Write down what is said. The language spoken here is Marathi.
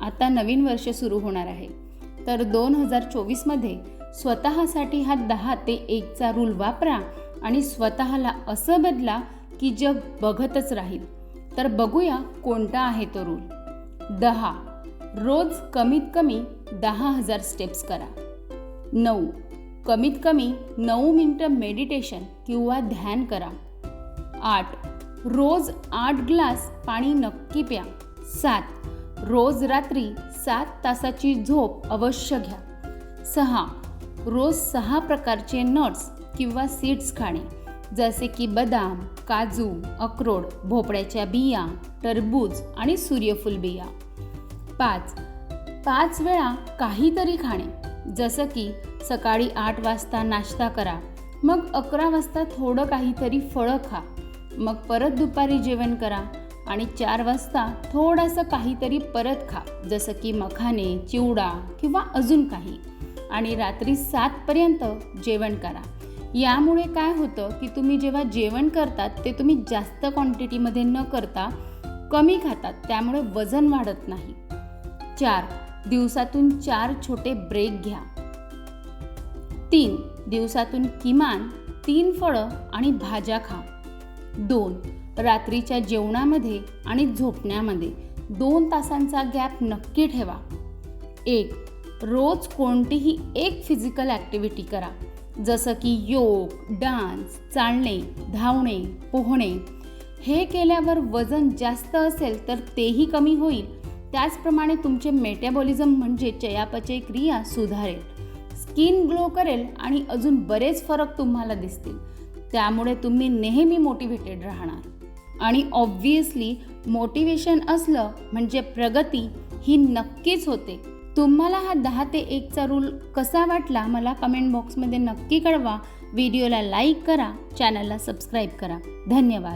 आता नवीन वर्ष सुरू होणार आहे, तर 2024मध्ये स्वतःसाठी हा 10 ते 1चा रूल वापरा आणि स्वतःला असं बदला की जग बघतच राहील. तर बघूया कोणता आहे तो रूल. 10. रोज कमीत कमी 10,000 स्टेप्स करा. 9. कमीत कमी 9 मिनिटं मेडिटेशन किंवा ध्यान करा. 8. रोज 8 ग्लास पाणी नक्की प्या. 7. रोज रात्री 7 तासाची झोप अवश्य घ्या. 6. रोज 6 प्रकारचे नट्स किंवा सीड्स खाणे, जसे की बदाम, काजू, अक्रोड, भोपळ्याच्या बिया, टरबूज आणि सूर्यफूल बिया. 5 वेळा काहीतरी खाणे, जसं की सकाळी 8 वाजता नाश्ता करा, मग 11 वाजता थोडं काहीतरी फळं खा, मग परत दुपारी जेवण करा आणि 4 वाजता थोडंसं काहीतरी परत खा, जसं की मखाने, चिवडा किंवा अजून काही, आणि रात्री 7पर्यंत जेवण करा. यामुळे काय होतं की तुम्ही जेव्हा जेवण करतात ते तुम्ही जास्त क्वांटिटीमध्ये न करता कमी खातात, त्यामुळे वजन वाढत नाही. 4. दिवसातून 4 छोटे ब्रेक घ्या. 3. दिवसातून किमान 3 फळं आणि भाज्या खा. 2. रात्रीच्या जेवणामध्ये आणि झोपण्यामध्ये 2 तासांचा गॅप नक्की ठेवा. 1. रोज कोणतीही एक फिजिकल ॲक्टिव्हिटी करा, जसं की योग, डान्स, चालणे, धावणे, पोहणे. हे केल्यावर वजन जास्त असेल तर तेही कमी होईल. त्याचप्रमाणे तुमचे मेटाबॉलिझम म्हणजे चयापचय क्रिया सुधारेल, स्किन ग्लो करेल आणि अजून बरेच फरक तुम्हाला दिसतील. त्यामुळे तुम्ही नेहमी मोटिवेटेड राहणार. आणि ऑब्व्हियसली मोटिवेशन असलं म्हणजे प्रगती ही नक्कीच होते. तुम्हाला हा 10 ते 1चा रूल कसा वाटला मला कमेंट बॉक्समध्ये नक्की कळवा. व्हिडिओला लाईक करा, चॅनलला सबस्क्राईब करा. धन्यवाद.